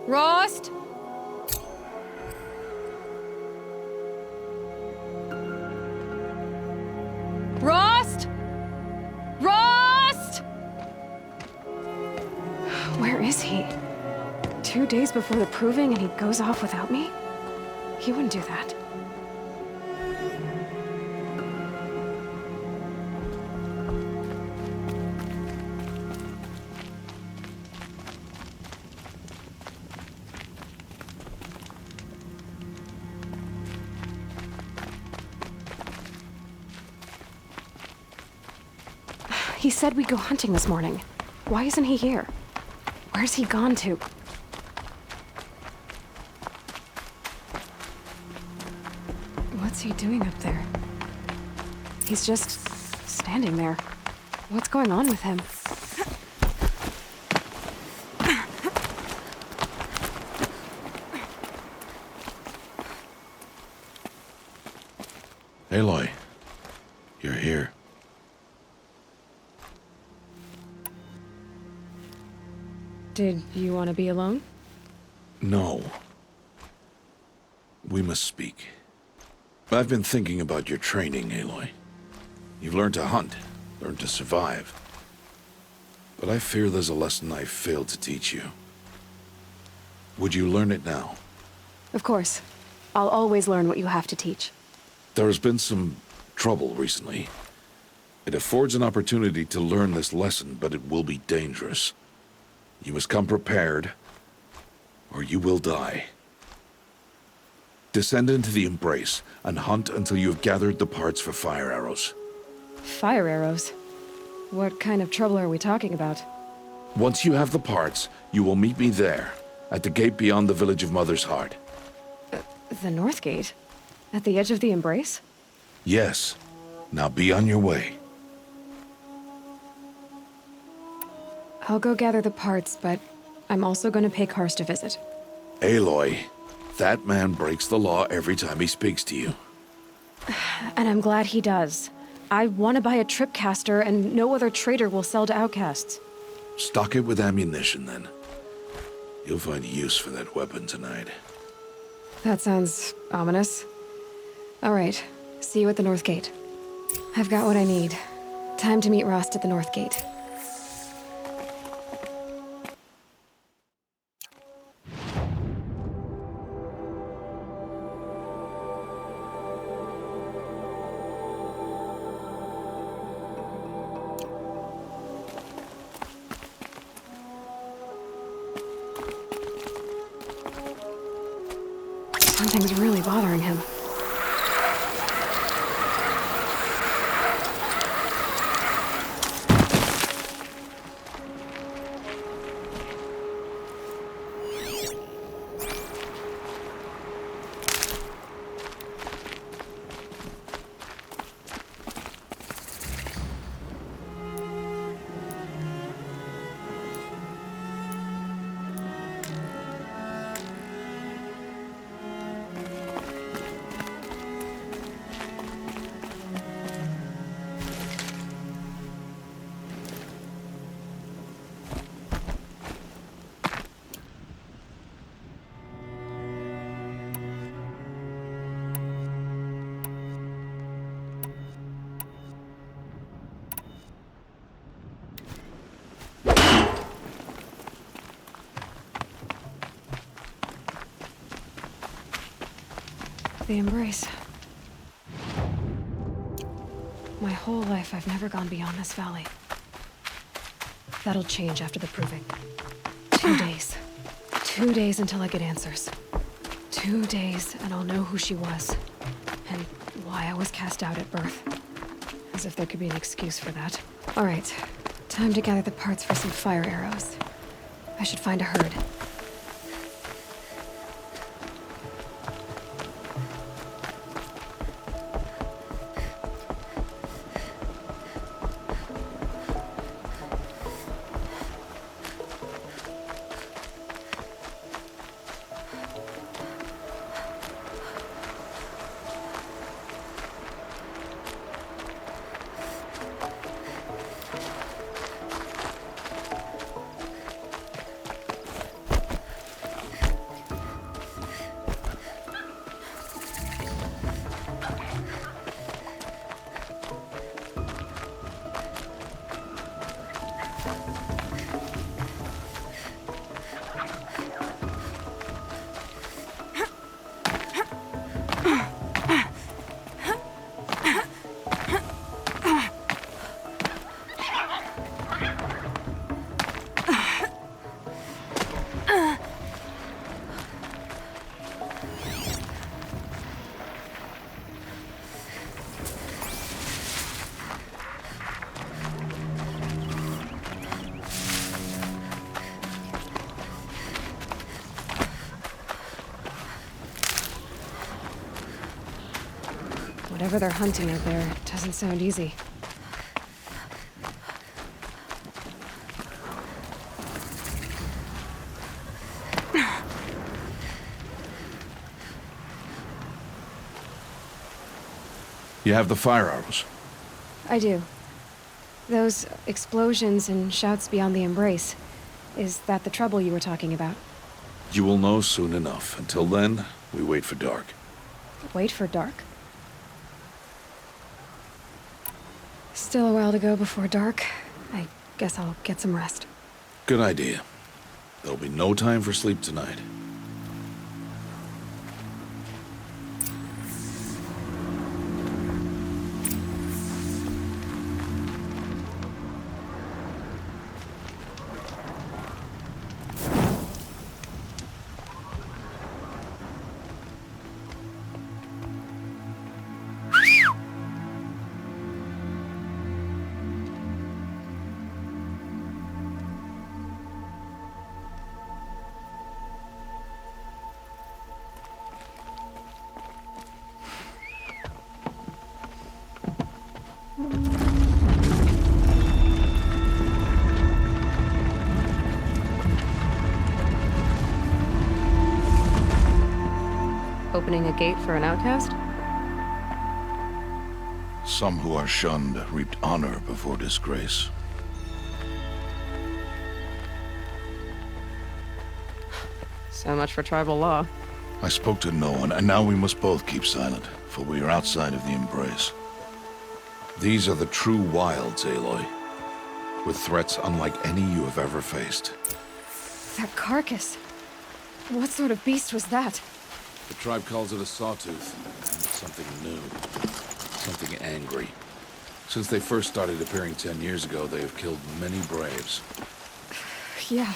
Rost? Rost? Rost? Where is he? 2 days before the proving and he goes off without me? He wouldn't do that. He said we'd go hunting this morning. Why isn't he here? Where's he gone to? What's he doing up there? He's just standing there. What's going on with him? Aloy, you're here. Did you want to be alone? No. We must speak. I've been thinking about your training, Aloy. You've learned to hunt, learned to survive. But I fear there's a lesson I failed to teach you. Would you learn it now? Of course. I'll always learn what you have to teach. There has been some trouble recently. It affords an opportunity to learn this lesson, but it will be dangerous. You must come prepared, or you will die. Descend into the Embrace, and hunt until you have gathered the parts for fire arrows. Fire arrows? What kind of trouble are we talking about? Once you have the parts, you will meet me there, at the gate beyond the village of Mother's Heart. The North Gate? At the edge of the Embrace? Yes. Now be on your way. I'll go gather the parts, but I'm also going to pay Karst a visit. Aloy, that man breaks the law every time he speaks to you. And I'm glad he does. I want to buy a tripcaster, and no other trader will sell to outcasts. Stock it with ammunition, then. You'll find use for that weapon tonight. That sounds ominous. All right, see you at the North Gate. I've got what I need. Time to meet Rost at the North Gate. Something's really bothering him. The Embrace. My whole life, I've never gone beyond this valley. That'll change after the proving. 2 days. 2 days until I get answers. 2 days, and I'll know who she was. And why I was cast out at birth. As if there could be an excuse for that. All right. Time to gather the parts for some fire arrows. I should find a herd. Whatever they're hunting out there doesn't sound easy. You have the fire arrows. I do. Those explosions and shouts beyond the embrace. Is that the trouble you were talking about? You will know soon enough. Until then, we wait for dark. Wait for dark? Still a while to go before dark. I guess I'll get some rest. Good idea. There'll be no time for sleep tonight. Opening a gate for an outcast? Some who are shunned reaped honor before disgrace. So much for tribal law. I spoke to no one, and now we must both keep silent, for we are outside of the embrace. These are the true wilds, Aloy, with threats unlike any you have ever faced. That carcass. What sort of beast was that? The tribe calls it a sawtooth, and it's something new, something angry. Since they first started appearing 10 years ago, they have killed many braves. Yeah.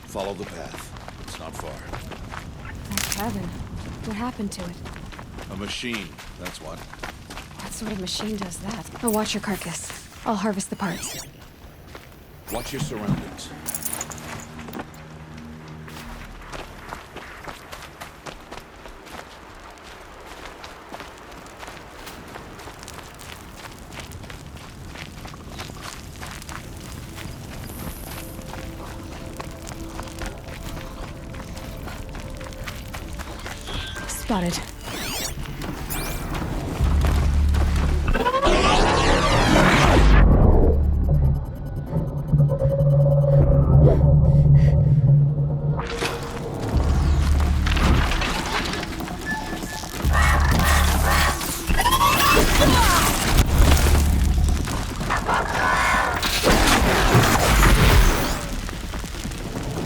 Follow the path. It's not far. That cabin. What happened to it? A machine, that's what. What sort of machine does that? I'll watch your carcass. I'll harvest the parts. Watch your surroundings. Spotted.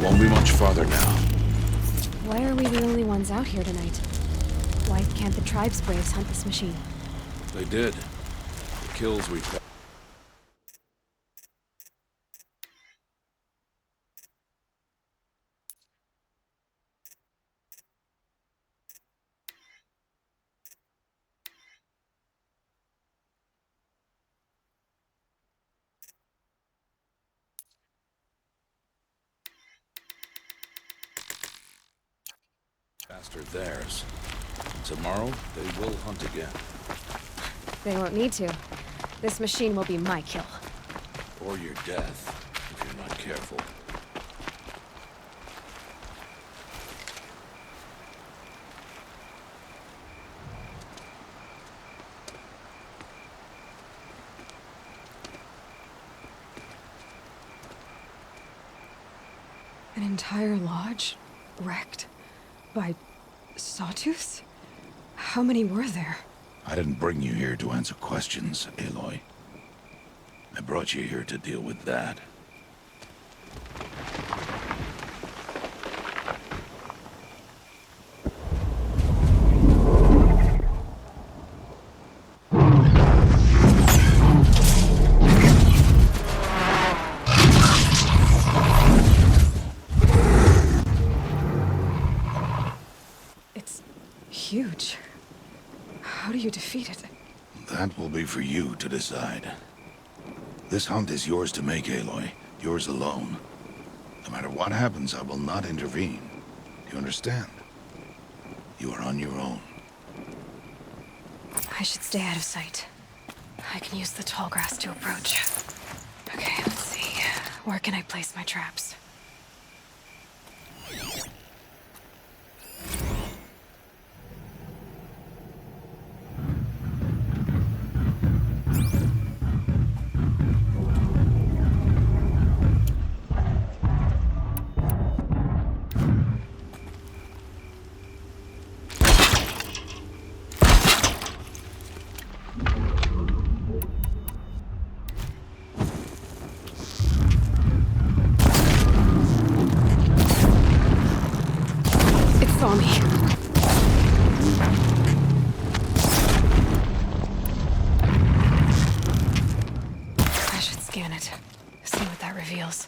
Won't be much farther now. Why are we the only ones out here tonight? Why can't the tribe's braves hunt this machine? They did. The kills we got. Faster theirs. Tomorrow, they will hunt again. They won't need to. This machine will be my kill. Or your death, if you're not careful. An entire lodge? Wrecked? By sawtooths? How many were there? I didn't bring you here to answer questions, Aloy. I brought you here to deal with that. It's huge. How do you defeat it? That will be for you to decide. This hunt is yours to make, Aloy. Yours alone. No matter what happens, I will not intervene. Do you understand? You are on your own. I should stay out of sight. I can use the tall grass to approach. Okay, let's see. Where can I place my traps? Saw me. I should scan it. See what that reveals.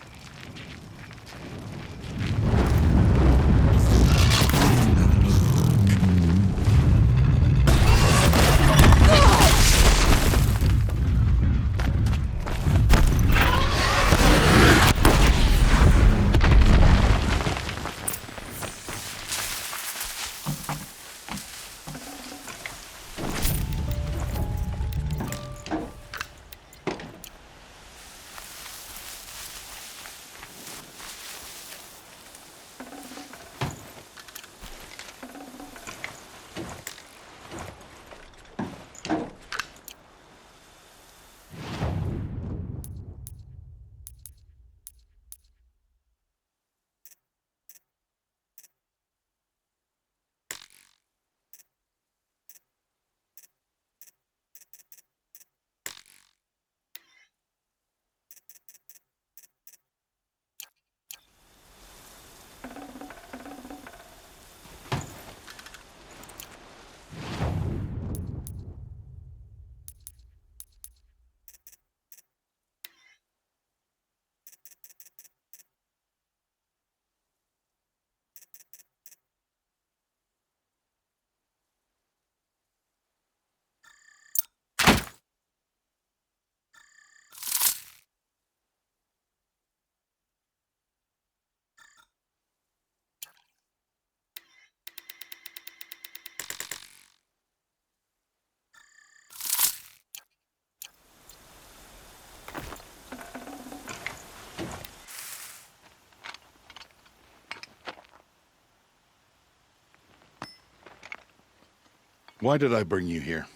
Why did I bring you here?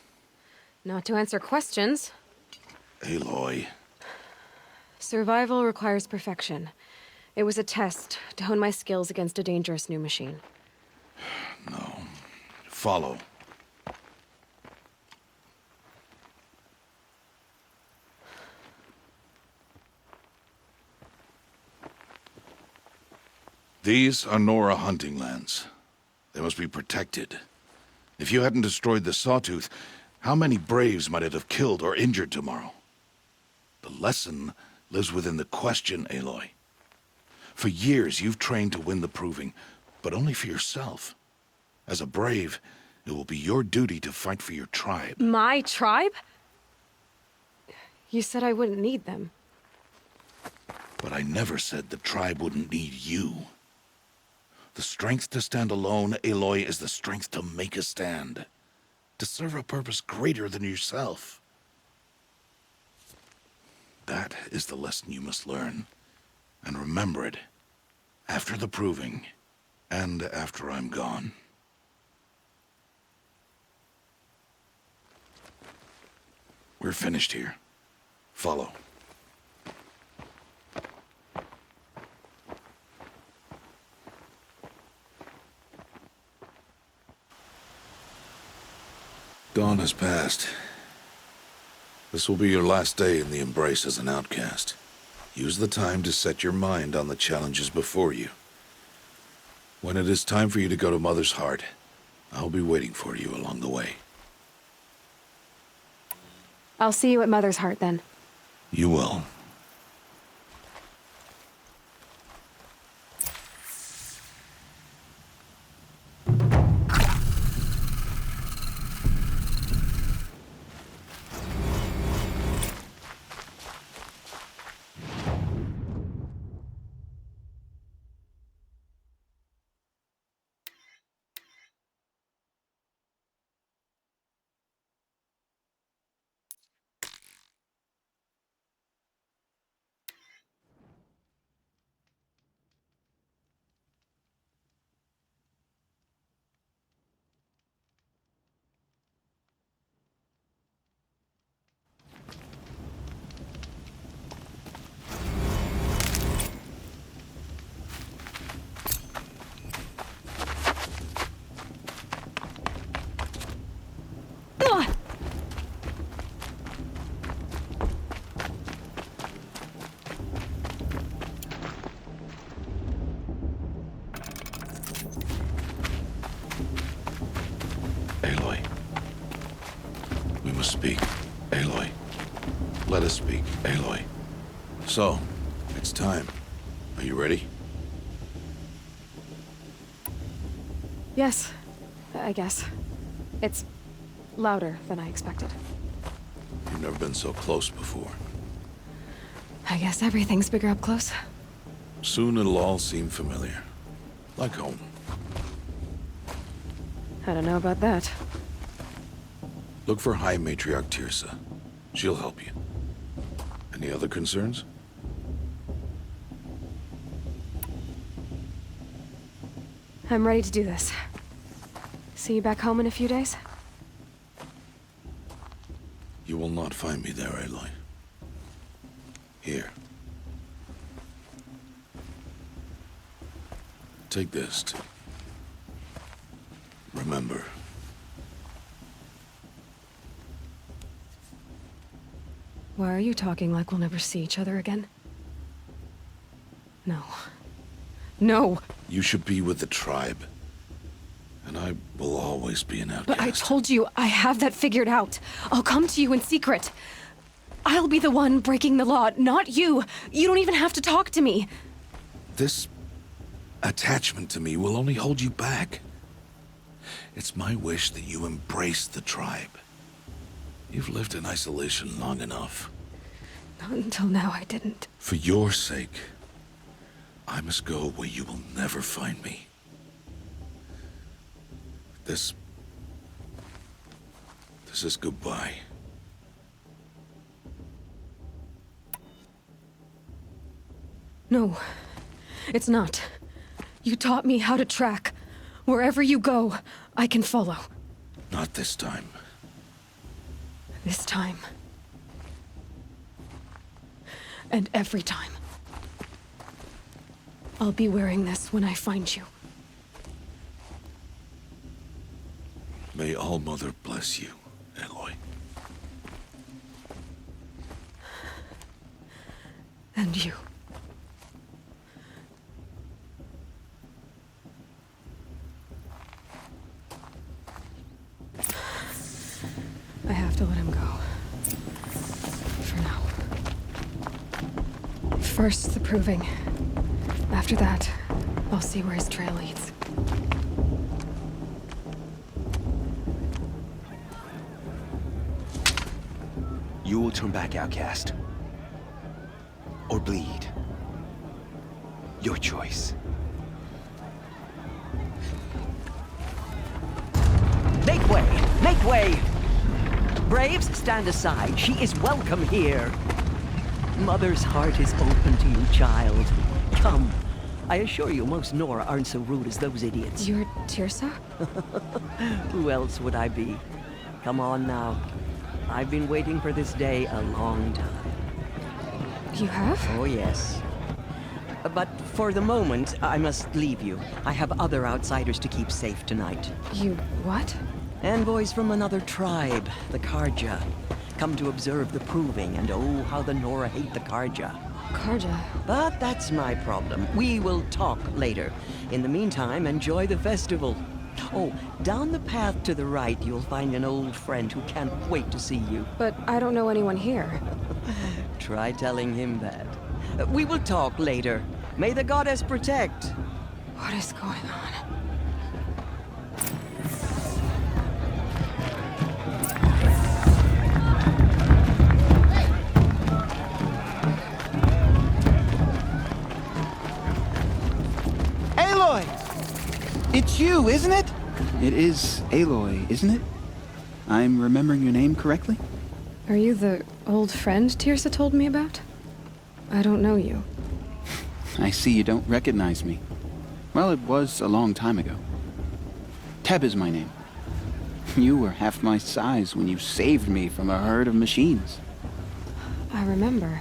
Not to answer questions. Aloy. Survival requires perfection. It was a test to hone my skills against a dangerous new machine. No. Follow. These are Nora hunting lands. They must be protected. If you hadn't destroyed the Sawtooth, how many Braves might it have killed or injured tomorrow? The lesson lives within the question, Aloy. For years, you've trained to win the Proving, but only for yourself. As a Brave, it will be your duty to fight for your tribe. My tribe? You said I wouldn't need them. But I never said the tribe wouldn't need you. The strength to stand alone, Aloy, is the strength to make a stand. To serve a purpose greater than yourself. That is the lesson you must learn. And remember it. After the Proving. And after I'm gone. We're finished here. Follow. Dawn has passed. This will be your last day in the Embrace as an outcast. Use the time to set your mind on the challenges before you. When it is time for you to go to Mother's Heart, I'll be waiting for you along the way. I'll see you at Mother's Heart then. You will. Aloy. We must speak. Aloy. Let us speak, Aloy. So, it's time. Are you ready? Yes, I guess. It's louder than I expected. You've never been so close before. I guess everything's bigger up close. Soon it'll all seem familiar. Like home. I don't know about that. Look for High Matriarch Tirsa. She'll help you. Any other concerns? I'm ready to do this. See you back home in a few days? You will not find me there, Aloy. Here. Take this to remember. Why are you talking like we'll never see each other again? No. No! You should be with the tribe. And I will always be an outcast. But I told you, I have that figured out. I'll come to you in secret. I'll be the one breaking the law, not you. You don't even have to talk to me. This attachment to me will only hold you back. It's my wish that you embrace the tribe. You've lived in isolation long enough. Not until now, I didn't. For your sake, I must go where you will never find me. This is goodbye. No, it's not. You taught me how to track. Wherever you go, I can follow. Not this time. This time. And every time. I'll be wearing this when I find you. May All-Mother bless you, Aloy. And you. I have to let him go. For now. First, the proving. After that, I'll see where his trail leads. You will turn back, outcast. Or bleed. Your choice. Make way! Make way! Braves, stand aside. She is welcome here. Mother's heart is open to you, child. Come. I assure you, most Nora aren't so rude as those idiots. You're Tirsa? Who else would I be? Come on now. I've been waiting for this day a long time. You have? Oh, yes. But for the moment, I must leave you. I have other outsiders to keep safe tonight. You what? Envoys from another tribe, the Karja. Come to observe the proving, and oh, how the Nora hate the Karja. Karja? But that's my problem. We will talk later. In the meantime, enjoy the festival. Oh, down the path to the right, you'll find an old friend who can't wait to see you. But I don't know anyone here. Try telling him that. We will talk later. May the goddess protect. What is going on? Aloy! It's you, isn't it? It is Aloy, isn't it? I'm remembering your name correctly? Are you the old friend Tirsa told me about? I don't know you. I see you don't recognize me. Well, it was a long time ago. Teb is my name. You were half my size when you saved me from a herd of machines. I remember.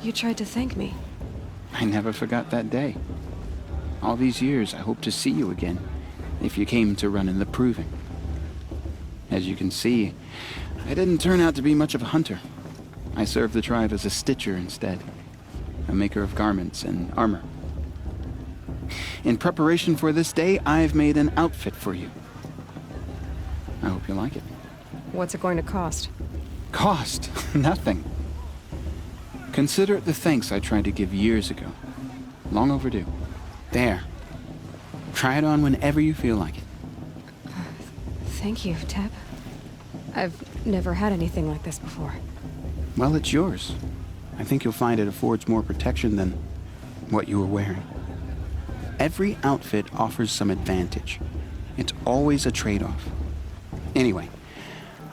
You tried to thank me. I never forgot that day. All these years, I hope to see you again, if you came to run in the proving. As you can see, I didn't turn out to be much of a hunter. I served the tribe as a stitcher instead, a maker of garments and armor. In preparation for this day, I've made an outfit for you. I hope you like it. What's it going to cost? Cost? Nothing. Consider it the thanks I tried to give years ago. Long overdue. There. Try it on whenever you feel like it. Thank you, Teb. I've never had anything like this before. Well, it's yours. I think you'll find it affords more protection than what you were wearing. Every outfit offers some advantage. It's always a trade-off. Anyway,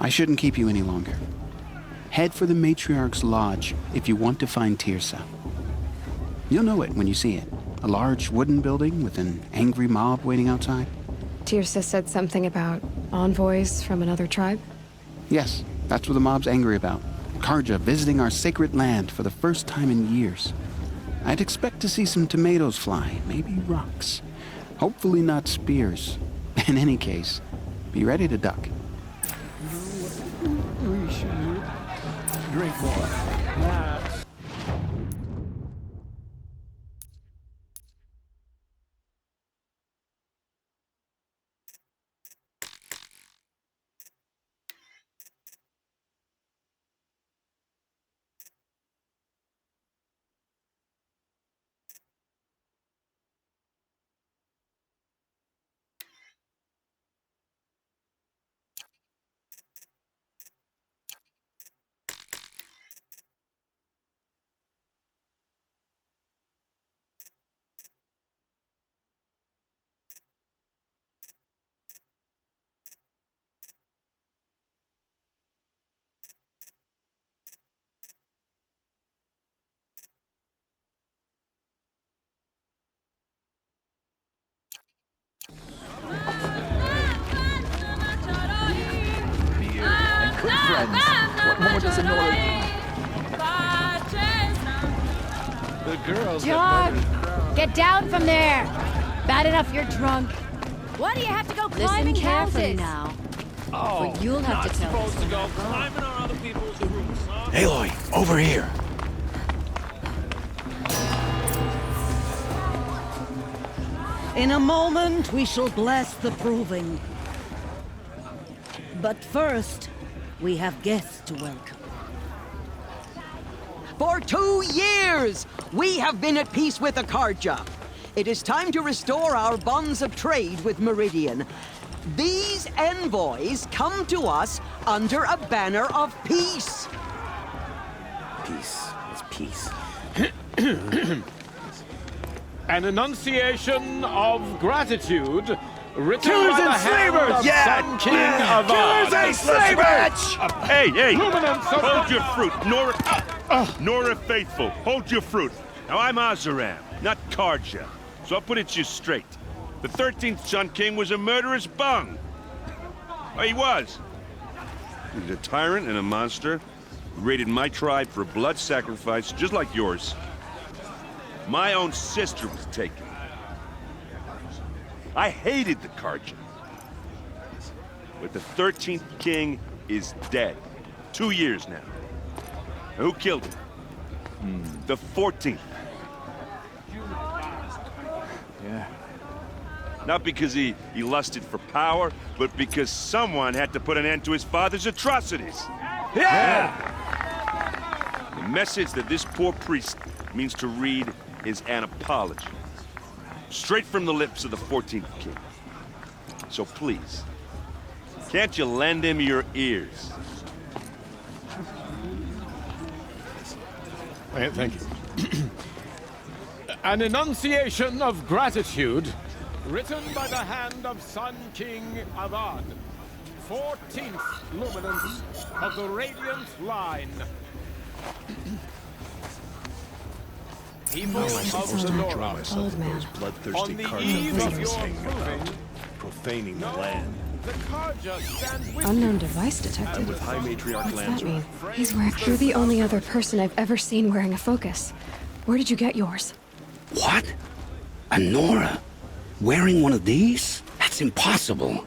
I shouldn't keep you any longer. Head for the Matriarch's Lodge if you want to find Tirsa. You'll know it when you see it. A large wooden building with an angry mob waiting outside. Tirsa said something about envoys from another tribe? Yes, that's what the mob's angry about. Karja visiting our sacred land for the first time in years. I'd expect to see some tomatoes fly, maybe rocks. Hopefully not spears. In any case, be ready to duck. We should drink more. Friends, what more does Aloy need? The girls John, get down from there. Bad enough you're drunk. Why do you have to go climbing Listen carefully houses? now. Oh, But you'll have not to tell supposed us. to go climbing on other people's roofs, huh? Aloy, over here. In a moment, we shall bless the proving. But first, we have guests to welcome. For 2 years, we have been at peace with the Karja. It is time to restore our bonds of trade with Meridian. These envoys come to us under a banner of peace. Peace is peace. An enunciation of gratitude written Killers by the and hand slavers! of Yeah! Sun King Avad. Killers and slavers! Hey, hey! Luminance of Hold your fruit, Nora Faithful. Hold your fruit. Now I'm Azaram, not Karja, so I'll put it to you straight. The 13th Sun King was a murderous bung. Oh, he was. He was a tyrant and a monster. He raided my tribe for a blood sacrifice, just like yours. My own sister was taken. I hated the Karja. But the 13th king is dead. 2 years now. And who killed him? The 14th. Yeah. Not because he lusted for power, but because someone had to put an end to his father's atrocities. Yeah! The message that this poor priest means to read is an apology. Straight from the lips of the 14th king. So please, can't you lend him your ears? Thank you. An enunciation of gratitude written by the hand of Sun King Avad, 14th luminance of the Radiant Line. People of the Nora, Old man. on the eve of your proving, Profaning the no, land. the Karja stand with Unknown you. device detected. With High Matriarch What's lands. that mean? He's wearing... You're the only other person I've ever seen wearing a focus. Where did you get yours? What? A Nora? Wearing one of these? That's impossible.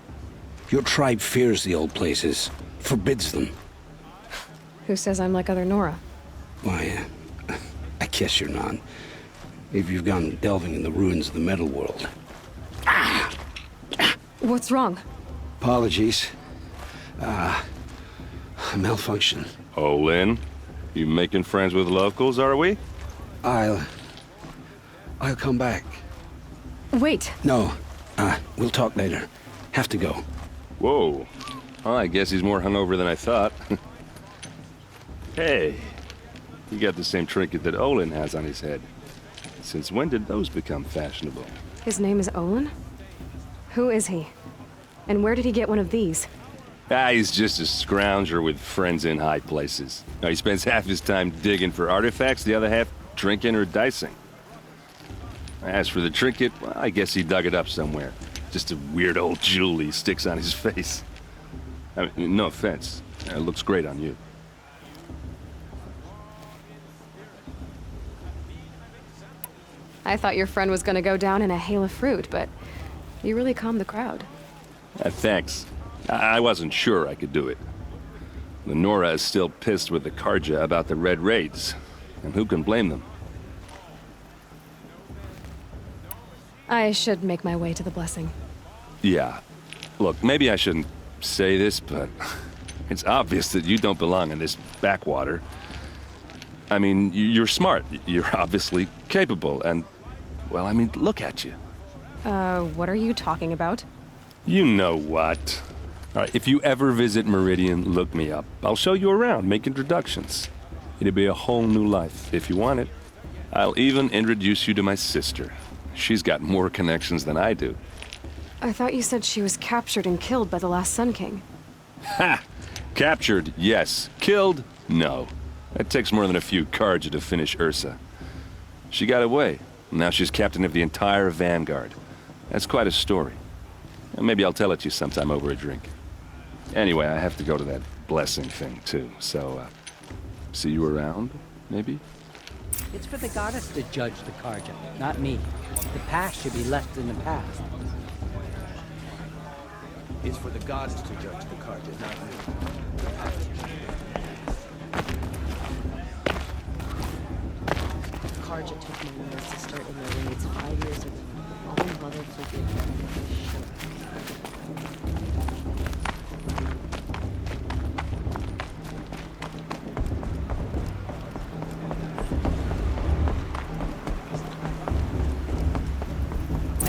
Your tribe fears the old places, forbids them. Who says I'm like other Nora? Why, I guess you're not. if you've gone delving in the ruins of the metal world. What's wrong? Apologies. A malfunction. Oh, Lynn, you making friends with locals, are we? I'll come back. Wait. No, we'll talk later. Have to go. Whoa. Well, I guess he's more hungover than I thought. Hey, you got the same trinket that Olin has on his head. Since when did those become fashionable? His name is Olin? Who is he? And where did he get one of these? He's just a scrounger with friends in high places. He spends half his time digging for artifacts, the other half drinking or dicing. As for the trinket, well, I guess he dug it up somewhere. Just a weird old jewel he sticks on his face. I mean, no offense. It looks great on you. I thought your friend was gonna go down in a hail of fruit, but you really calmed the crowd. Thanks. I wasn't sure I could do it. Lenora is still pissed with the Karja about the Red Raids, and who can blame them? I should make my way to the blessing. Yeah. Look, maybe I shouldn't say this, but it's obvious that you don't belong in this backwater. I mean, you're smart. You're obviously capable, and, well, I mean, look at you. What are you talking about? You know what. All right, if you ever visit Meridian, look me up. I'll show you around, make introductions. It'll be a whole new life, if you want it. I'll even introduce you to my sister. She's got more connections than I do. I thought you said she was captured and killed by the last Sun King. Ha! Captured, yes. Killed, no. It takes more than a few Karja to finish Ursa. She got away. Now she's captain of the entire Vanguard. That's quite a story. Maybe I'll tell it to you sometime over a drink. Anyway, I have to go to that blessing thing, too. So, see you around, maybe? It's for the goddess to judge the Karja, not me. The past should be left in the past. It's for the gods to judge the Karja, not me. Karja took my mother's sister in their raids 5 years ago. All mother figure.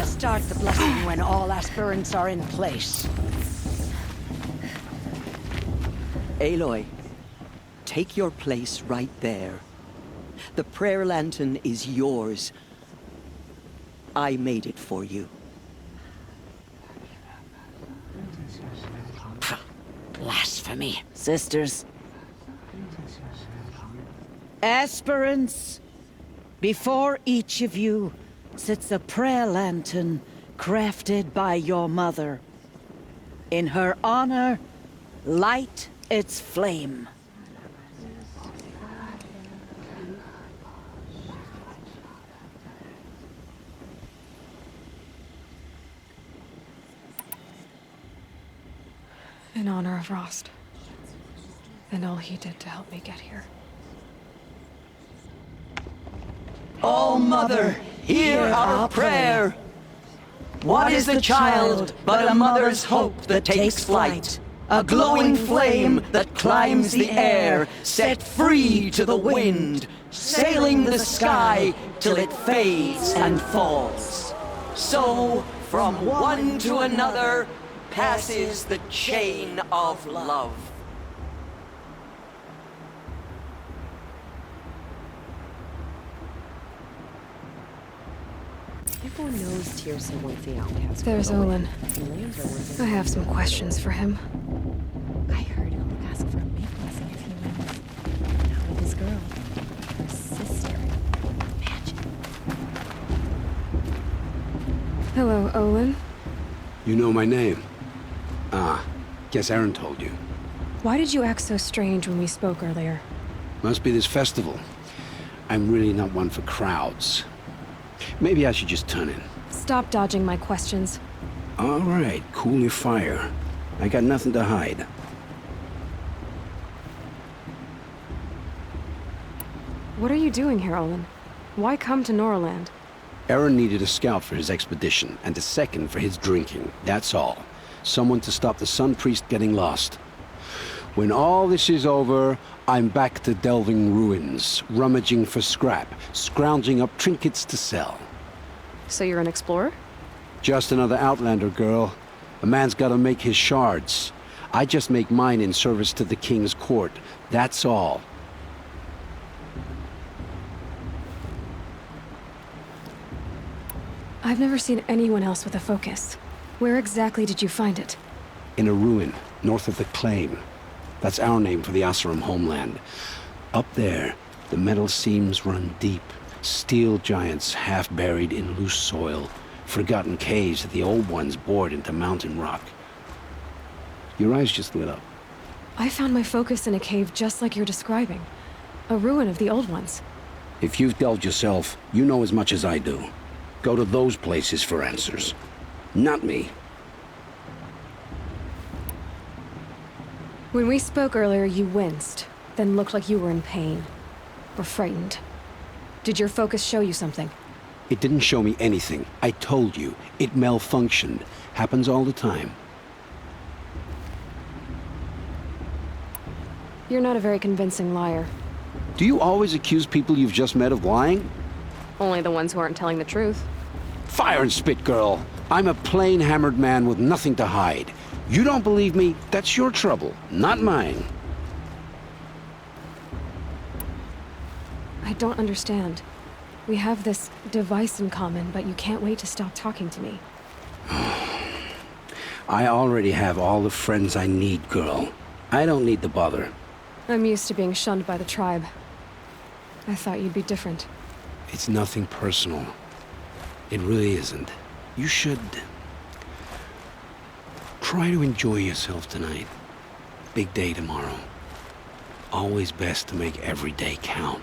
Start the blessing when all aspirants are in place. Aloy, take your place right there. The prayer lantern is yours. I made it for you. Blasphemy. Sisters. Aspirants, before each of you sits a prayer lantern crafted by your mother. In her honor, light its flame. In honor of Rost. And all he did to help me get here. Oh, Mother, hear our prayer. What is the child but a mother's hope that takes flight? A glowing flame that climbs the air, set free to the wind, sailing the sky till it fades and falls. So, from one to another, passes the chain of love. Everyone knows Tirsa wants the outcast. There's Olin. I have some questions for him. I heard he'll ask for a big blessing if he wins. Not with his girl. Her sister. Imagine. Hello, Olin. You know my name? Guess Aaron told you. Why did you act so strange when we spoke earlier? Must be this festival. I'm really not one for crowds. Maybe I should just turn in. Stop dodging my questions. All right, cool your fire. I got nothing to hide. What are you doing here, Olin? Why come to Norland? Aaron needed a scout for his expedition, and a second for his drinking. That's all. Someone to stop the Sun Priest getting lost. When all this is over, I'm back to delving ruins, rummaging for scrap, scrounging up trinkets to sell. So you're an explorer? Just another Outlander, girl. A man's gotta make his shards. I just make mine in service to the King's court. That's all. I've never seen anyone else with a focus. Where exactly did you find it? In a ruin, north of the Claim. That's our name for the Oseram homeland. Up there, the metal seams run deep. Steel giants half buried in loose soil. Forgotten caves that the old ones bored into mountain rock. Your eyes just lit up. I found my focus in a cave just like you're describing. A ruin of the old ones. If you've delved yourself, you know as much as I do. Go to those places for answers. Not me. When we spoke earlier, you winced, then looked like you were in pain. Or frightened. Did your focus show you something? It didn't show me anything. I told you. It malfunctioned. Happens all the time. You're not a very convincing liar. Do you always accuse people you've just met of lying? Only the ones who aren't telling the truth. Fire and spit, girl. I'm a plain hammered man with nothing to hide. You don't believe me? That's your trouble, not mine. I don't understand. We have this device in common, but you can't wait to stop talking to me. I already have all the friends I need, girl. I don't need the bother. I'm used to being shunned by the tribe. I thought you'd be different. It's nothing personal. It really isn't. You should try to enjoy yourself tonight. Big day tomorrow. Always best to make every day count.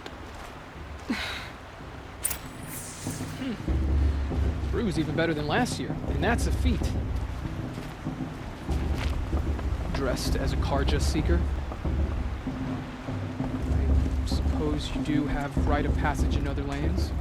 Brew's even better than last year, and that's a feat. Dressed as a Karja seeker. I suppose you do have rite of passage in other lands.